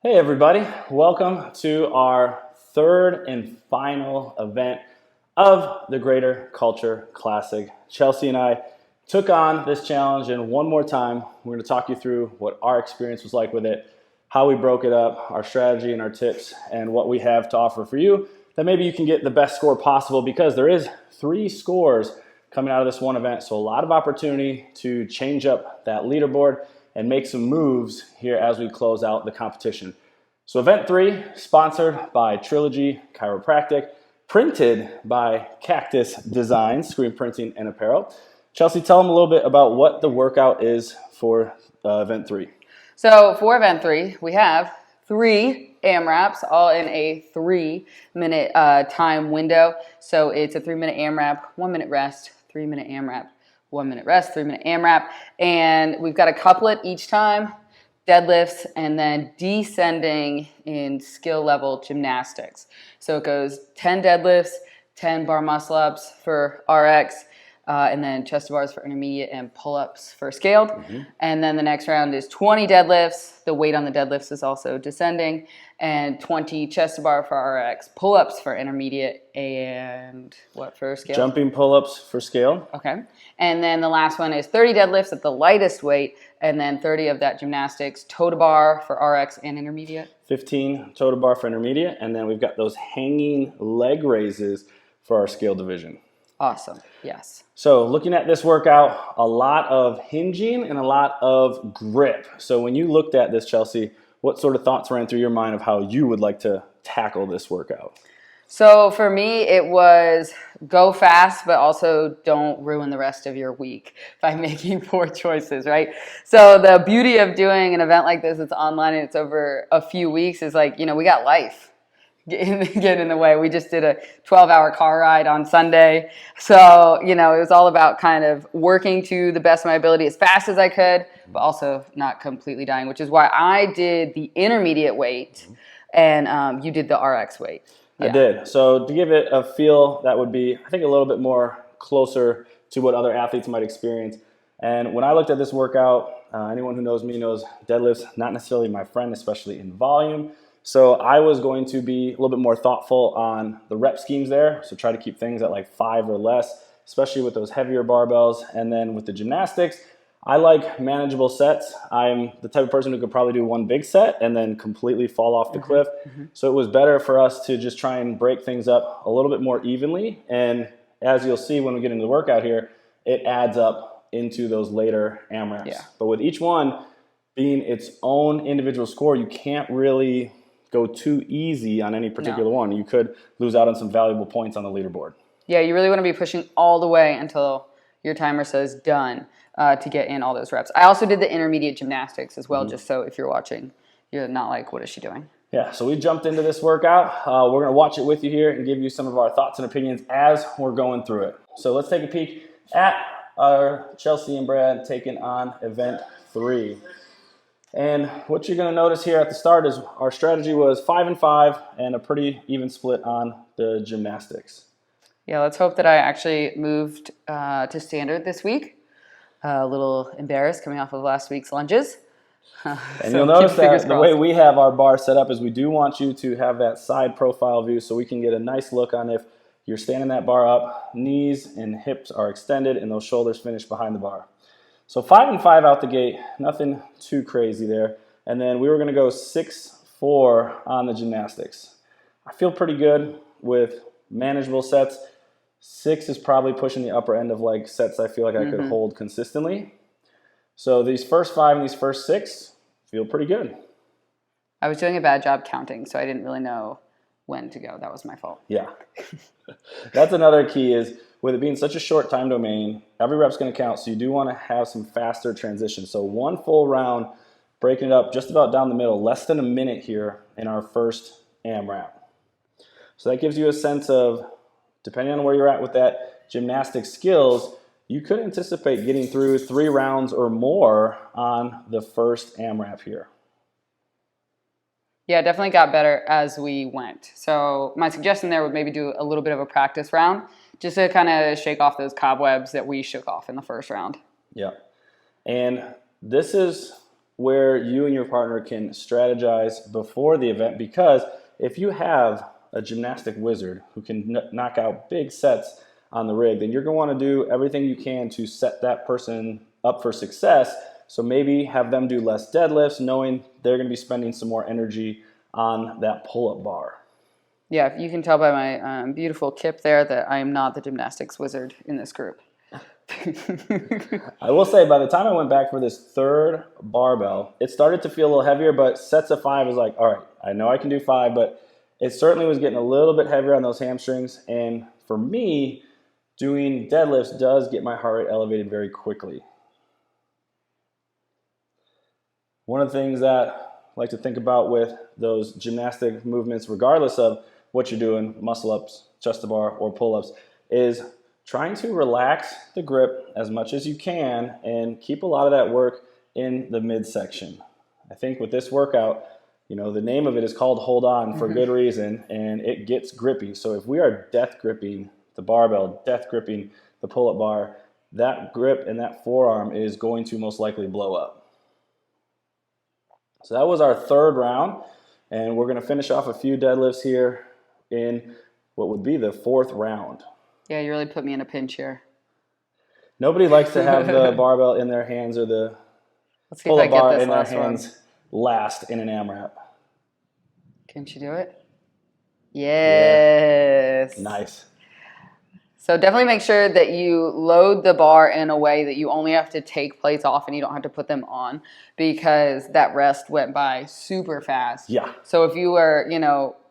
Hey everybody, welcome to our third and final event of the Greater Culture Classic. Chelsea and I took on this challenge, and one more time we're going to talk you through what our experience was like with it, how we broke it up, our strategy and our tips, and what we have to offer for you that maybe you can get the best score possible, because there is 3 scores coming out of this one event, so a lot of opportunity to change up that leaderboard and make some moves here as we close out the competition. So event 3, sponsored by Trilogy, Chiropractic, printed by Cactus Designs, screen printing and apparel. Chelsea, tell them a little bit about what the workout is for event 3. So for event 3, we have 3 AMRAPs, all in a 3-minute time window. So it's a 3-minute AMRAP, 1-minute rest, 3-minute AMRAP, 1-minute rest, 3-minute AMRAP. And we've got a couplet each time, deadlifts, and then descending in skill level gymnastics. So it goes 10 deadlifts, 10 bar muscle ups for RX, and then chest to bars for intermediate and pull-ups for scaled. And then the next round is 20 deadlifts. The weight on the deadlifts is also descending. And 20 chest to bar for RX, pull-ups for intermediate, and what for scale? Jumping pull-ups for scale. Okay. And then the last one is 30 deadlifts at the lightest weight, and then 30 of that gymnastics, toe to bar for RX and intermediate. 15 toe to bar for intermediate, and then we've got those hanging leg raises for our scale division. Awesome. Yes. So looking at this workout, a lot of hinging and a lot of grip. So when you looked at this, Chelsea, what sort of thoughts ran through your mind of how you would like to tackle this workout? So for me, it was go fast, but also don't ruin the rest of your week by making poor choices, right? So the beauty of doing an event like this, it's online and it's over a few weeks, is like, we got life. Get in the way. We just did a 12-hour car ride on Sunday. So, it was all about kind of working to the best of my ability as fast as I could, but also not completely dying, which is why I did the intermediate weight and you did the RX weight. Yeah. I did. So to give it a feel, that would be, I think, a little bit more closer to what other athletes might experience. And when I looked at this workout, anyone who knows me knows deadlifts, not necessarily my friend, especially in volume. So I was going to be a little bit more thoughtful on the rep schemes there. So try to keep things at like 5 or less, especially with those heavier barbells. And then with the gymnastics, I like manageable sets. I'm the type of person who could probably do one big set and then completely fall off the cliff. So it was better for us to just try and break things up a little bit more evenly. And as you'll see when we get into the workout here, it adds up into those later AMRAPs. Yeah. But with each one being its own individual score, you can't really go too easy on any particular one. You could lose out on some valuable points on the leaderboard. Yeah, you really want to be pushing all the way until your timer says done to get in all those reps. I also did the intermediate gymnastics as well, just so if you're watching, you're not like, what is she doing? Yeah, so we jumped into this workout. We're going to watch it with you here and give you some of our thoughts and opinions as we're going through it. So let's take a peek at our Chelsea and Brad taking on event 3. And what you're going to notice here at the start is our strategy was 5 and 5 and a pretty even split on the gymnastics. Yeah, let's hope that I actually moved to standard this week. A little embarrassed coming off of last week's lunges. And so you'll notice that the way we have our bar set up is we do want you to have that side profile view so we can get a nice look on if you're standing that bar up, knees and hips are extended and those shoulders finish behind the bar. So 5 and 5 out the gate, nothing too crazy there. And then we were going to go 6-4 on the gymnastics. I feel pretty good with manageable sets. 6 is probably pushing the upper end of like sets I feel like I could hold consistently. So these first 5 and these first 6 feel pretty good. I was doing a bad job counting, so I didn't really know when to go. That was my fault. Yeah. That's another key is with it being such a short time domain, every rep's going to count, so you do want to have some faster transitions. So one full round, breaking it up just about down the middle, less than a minute here in our first AMRAP. So that gives you a sense of, depending on where you're at with that gymnastic skills, you could anticipate getting through 3 rounds or more on the first AMRAP here. Yeah, it definitely got better as we went. So my suggestion there would maybe do a little bit of a practice round just to kind of shake off those cobwebs that we shook off in the first round. Yeah. And this is where you and your partner can strategize before the event, because if you have a gymnastic wizard who can knock out big sets on the rig, then you're going to want to do everything you can to set that person up for success. So maybe have them do less deadlifts, knowing they're going to be spending some more energy on that pull-up bar. Yeah, you can tell by my beautiful kip there that I am not the gymnastics wizard in this group. I will say, by the time I went back for this third barbell, it started to feel a little heavier, but sets of 5 was like, all right, I know I can do 5, but it certainly was getting a little bit heavier on those hamstrings. And for me, doing deadlifts does get my heart rate elevated very quickly. One of the things that I like to think about with those gymnastic movements, regardless of what you're doing, muscle ups, chest to bar, or pull-ups, is trying to relax the grip as much as you can and keep a lot of that work in the midsection. I think with this workout, the name of it is called Hold On for good reason, and it gets grippy. So if we are death gripping the barbell, death gripping the pull-up bar, that grip and that forearm is going to most likely blow up. So that was our third round, and we're going to finish off a few deadlifts here in what would be the fourth round. Yeah, you really put me in a pinch here. Nobody likes to have the barbell in their hands or the pull-up bar in their hands last in an AMRAP. Can she do it? Yes. Yeah. Nice. So definitely make sure that you load the bar in a way that you only have to take plates off and you don't have to put them on, because that rest went by super fast. Yeah. So if you were,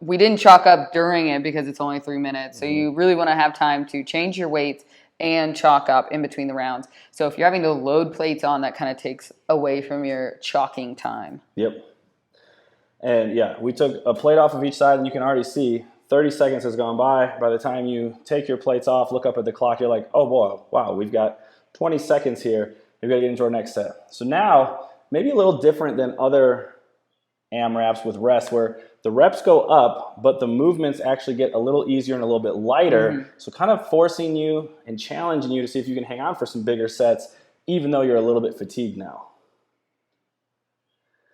we didn't chalk up during it because it's only 3 minutes. So you really want to have time to change your weights and chalk up in between the rounds. So if you're having to load plates on, that kind of takes away from your chalking time. Yep. And yeah, we took a plate off of each side, and you can already see 30 seconds has gone by. By the time you take your plates off, look up at the clock, you're like, oh boy, wow, we've got 20 seconds here. We've got to get into our next set. So now, maybe a little different than other AMRAPs with rests, where the reps go up, but the movements actually get a little easier and a little bit lighter. So kind of forcing you and challenging you to see if you can hang on for some bigger sets, even though you're a little bit fatigued now.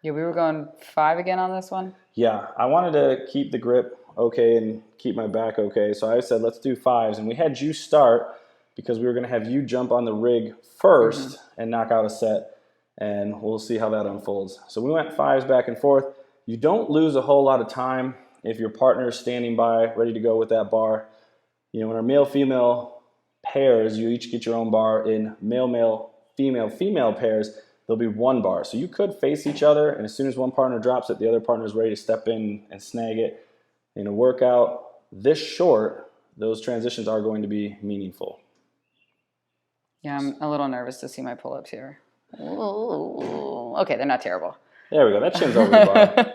Yeah, we were going 5 again on this one. Yeah, I wanted to keep the grip okay and keep my back okay. So I said, let's do 5s. And we had you start because we were going to have you jump on the rig first and knock out a set. And we'll see how that unfolds. So we went 5s back and forth. You don't lose a whole lot of time if your partner is standing by, ready to go with that bar. In our male-female pairs, you each get your own bar. In male-male, female-female pairs, there'll be 1 bar. So you could face each other, and as soon as one partner drops it, the other partner is ready to step in and snag it. In a workout this short, those transitions are going to be meaningful. Yeah, I'm a little nervous to see my pull-ups here. Ooh. Okay, they're not terrible. There we go. That chin's over the bar.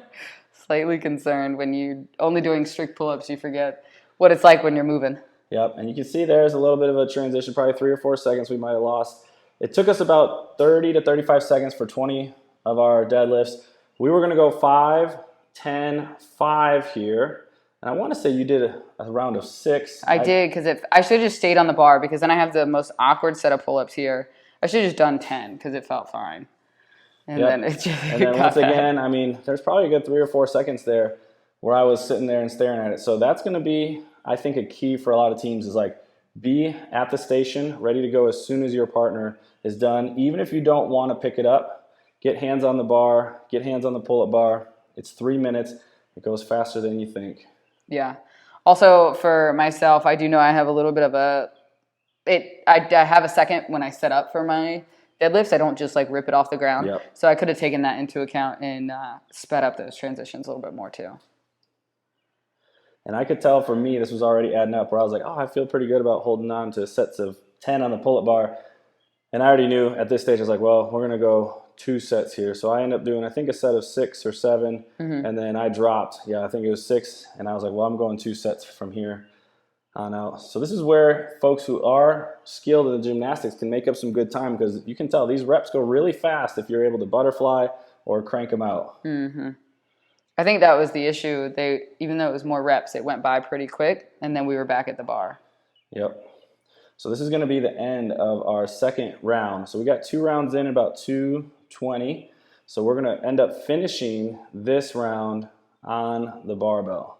Slightly concerned when you're only doing strict pull-ups, you forget what it's like when you're moving. Yep, and you can see there's a little bit of a transition, probably 3 or 4 seconds we might have lost. It took us about 30 to 35 seconds for 20 of our deadlifts. We were going to go 5, 10, 5 here. And I want to say you did a round of 6. I did, because I should have just stayed on the bar, because then I have the most awkward set of pull-ups here. I should have just done 10 because it felt fine. And then it just and then once again, I mean, there's probably a good 3 or 4 seconds there where I was sitting there and staring at it. So that's going to be, I think, a key for a lot of teams is like, be at the station, ready to go as soon as your partner is done. Even if you don't want to pick it up, get hands on the bar, get hands on the pull-up bar. It's 3 minutes. It goes faster than you think. Yeah. Also, for myself, I do know I have a little bit of I have a second when I set up for my deadlifts. I don't just like rip it off the ground. Yep. So I could have taken that into account and sped up those transitions a little bit more too. And I could tell for me, this was already adding up where I was like, oh, I feel pretty good about holding on to sets of 10 on the pull-up bar. And I already knew at this stage, I was like, well, we're going to go 2 sets here. So I ended up doing, I think, a set of 6 or 7. And then I dropped, I think it was 6. And I was like, well, I'm going 2 sets from here on out. So this is where folks who are skilled in the gymnastics can make up some good time, because you can tell these reps go really fast if you're able to butterfly or crank them out. I think that was the issue. Even though it was more reps, it went by pretty quick, and then we were back at the bar. Yep. So this is going to be the end of our second round. So we got 2 rounds in, about 2:20. So we're going to end up finishing this round on the barbell.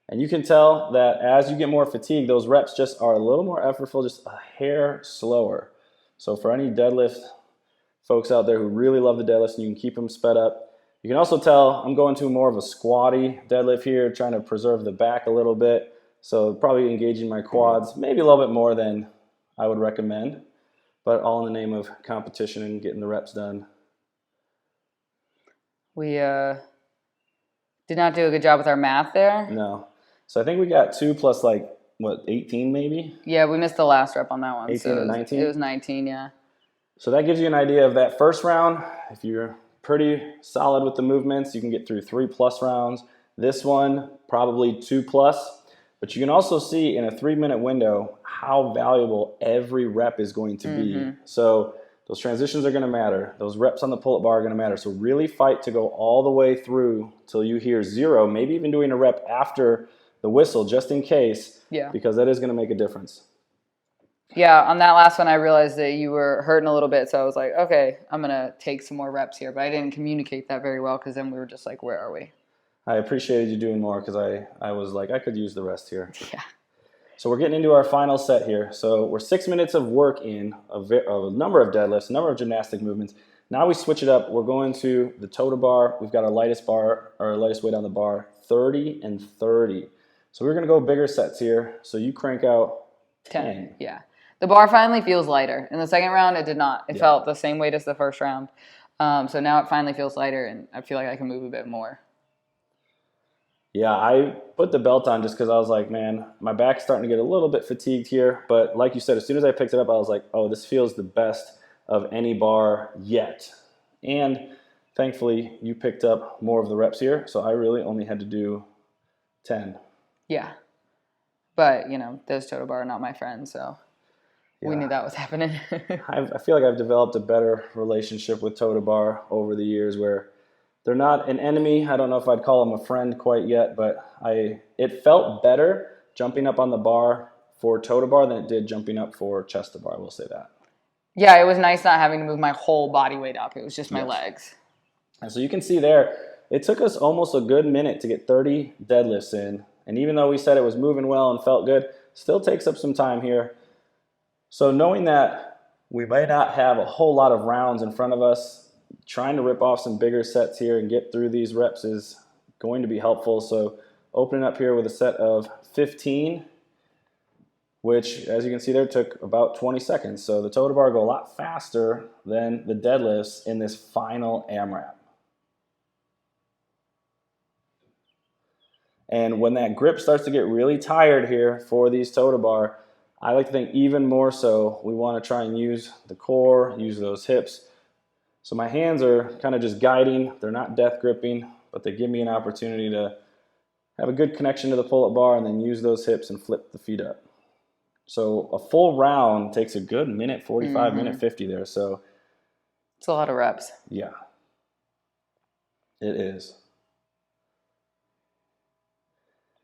And you can tell that as you get more fatigued, those reps just are a little more effortful, just a hair slower. So for any deadlift folks out there who really love the deadlifts and you can keep them sped up, you can also tell I'm going to more of a squatty deadlift here, trying to preserve the back a little bit. So probably engaging my quads, maybe a little bit more than I would recommend, but all in the name of competition and getting the reps done. We did not do a good job with our math there. No. So I think we got 2 plus 18 maybe? Yeah, we missed the last rep on that one. 18 or 19? It was 19, yeah. So that gives you an idea of that first round. If you're pretty solid with the movements, you can get through 3+ rounds. This one, probably 2+. But you can also see in a 3-minute window how valuable every rep is going to be. So those transitions are going to matter. Those reps on the pull-up bar are going to matter. So really fight to go all the way through till you hear 0, maybe even doing a rep after the whistle just in case, because that is going to make a difference. Yeah, on that last one, I realized that you were hurting a little bit, so I was like, okay, I'm going to take some more reps here. But I didn't communicate that very well because then we were just like, where are we? I appreciated you doing more because I was like, I could use the rest here. Yeah. So we're getting into our final set here. So we're 6 minutes of work in, a number of deadlifts, a number of gymnastic movements. Now we switch it up. We're going to the toe to bar. We've got our lightest weight on the bar, 30 and 30. So we're going to go bigger sets here. So you crank out 10. Yeah. The bar finally feels lighter. In the second round, it did not. It felt the same weight as the first round. So now it finally feels lighter, and I feel like I can move a bit more. Yeah, I put the belt on just because I was like, man, my back's starting to get a little bit fatigued here. But like you said, as soon as I picked it up, I was like, oh, this feels the best of any bar yet. And thankfully, you picked up more of the reps here. So I really only had to do 10. Yeah. But, those toe to bar are not my friends, so we knew that was happening. I feel like I've developed a better relationship with toe to bar over the years where they're not an enemy. I don't know if I'd call them a friend quite yet, but it felt better jumping up on the bar for toe to bar than it did jumping up for chest to bar. I will say that. Yeah, it was nice not having to move my whole body weight up. It was just my legs. And so you can see there, it took us almost a good minute to get 30 deadlifts in. And even though we said it was moving well and felt good, still takes up some time here. So knowing that we might not have a whole lot of rounds in front of us, trying to rip off some bigger sets here and get through these reps is going to be helpful. So opening up here with a set of 15, which as you can see there took about 20 seconds. So the toe to bar go a lot faster than the deadlifts in this final AMRAP. And when that grip starts to get really tired here for these toe to bar, I like to think even more so we want to try and use the core, use those hips. So my hands are kind of just guiding. They're not death gripping, but they give me an opportunity to have a good connection to the pull-up bar and then use those hips and flip the feet up. So a full round takes a good minute 45, minute 50 there. So it's a lot of reps. Yeah, it is.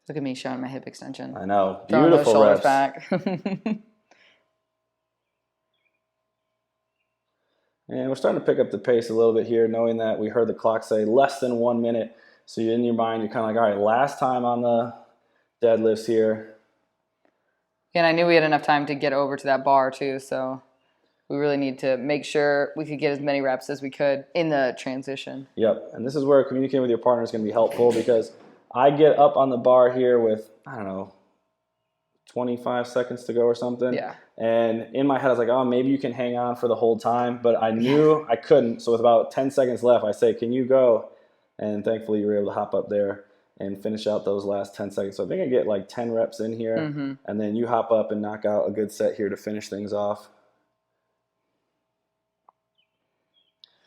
Look at me showing my hip extension. I know. Throwing those Beautiful shoulders reps. back. And we're starting to pick up the pace a little bit here, knowing that we heard the clock say less than 1 minute. So in your mind, you're kind of like, all right, last time on the deadlifts here. And I knew we had enough time to get over to that bar too, so we really need to make sure we could get as many reps as we could in the transition. Yep, and this is where communicating with your partner is going to be helpful because I get up on the bar here with, 25 seconds to go or something. Yeah. And in my head, I was like, oh, maybe you can hang on for the whole time. But I knew I couldn't. So with about 10 seconds left, I say, can you go? And thankfully, you were able to hop up there and finish out those last 10 seconds. So I think I get like 10 reps in here. And then you hop up and knock out a good set here to finish things off.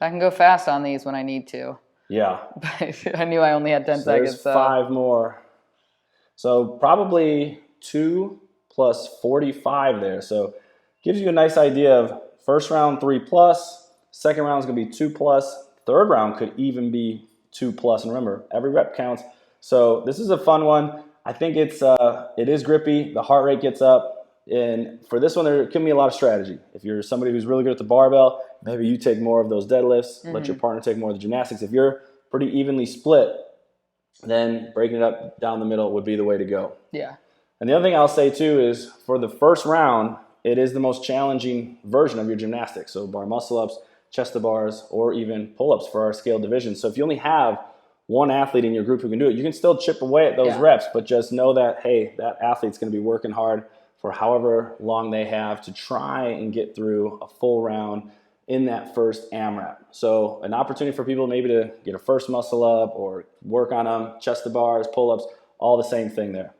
I can go fast on these when I need to. Yeah. But I knew I only had 10 seconds. There's 5 more. So probably 2 plus 45 there. So gives you a nice idea of first round 3+, second round is going to be 2+, third round could even be 2+. And remember, every rep counts. So this is a fun one. I think it is grippy. The heart rate gets up. And for this one, there can be a lot of strategy. If you're somebody who's really good at the barbell, maybe you take more of those deadlifts, let your partner take more of the gymnastics. If you're pretty evenly split, then breaking it up down the middle would be the way to go. Yeah. And the other thing I'll say too is for the first round, it is the most challenging version of your gymnastics. So bar muscle ups, chest to bars, or even pull-ups for our scale division. So if you only have one athlete in your group who can do it, you can still chip away at those reps, but just know that, hey, that athlete's going to be working hard for however long they have to try and get through a full round in that first AMRAP. So an opportunity for people maybe to get a first muscle up or work on them, chest to bars, pull-ups, all the same thing there.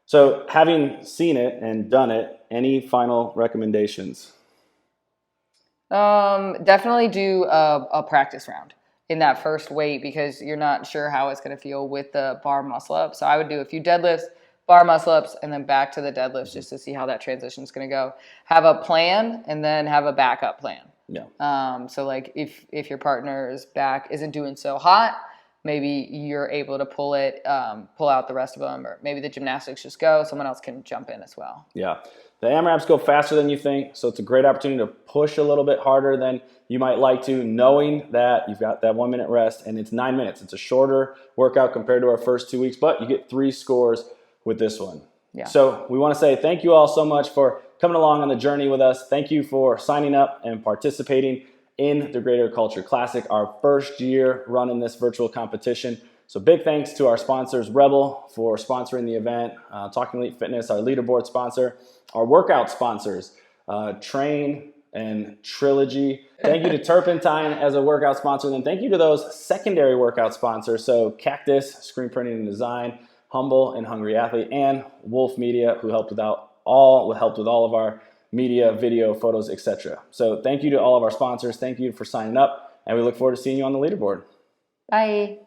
So having seen it and done it, any final recommendations? Definitely do a practice round in that first weight because you're not sure how it's going to feel with the bar muscle up. So I would do a few deadlifts, bar muscle ups, and then back to the deadlifts just to see how that transition is going to go. Have a plan and then have a backup plan. Yeah. So like if your partner's back isn't doing so hot, maybe you're able to pull out the rest of them, or maybe the gymnastics just go. Someone else can jump in as well. Yeah. The AMRAPs go faster than you think, so it's a great opportunity to push a little bit harder than you might like to, knowing that you've got that 1 minute rest and it's 9 minutes. It's a shorter workout compared to our first 2 weeks, but you get 3 scores with this one. Yeah. So we want to say thank you all so much for coming along on the journey with us. Thank you for signing up and participating in the Greater Culture Classic, our first year running this virtual competition. So big thanks to our sponsors, Rebel, for sponsoring the event, Talking Elite Fitness, our leaderboard sponsor, our workout sponsors, Train and Trilogy. Thank you to Turpentine as a workout sponsor, and then thank you to those secondary workout sponsors, so Cactus, Screen Printing and Design, Humble and Hungry Athlete, and Wolf Media, who helped with all of our media, video, photos, etc. So thank you to all of our sponsors. Thank you for signing up, and we look forward to seeing you on the leaderboard. Bye.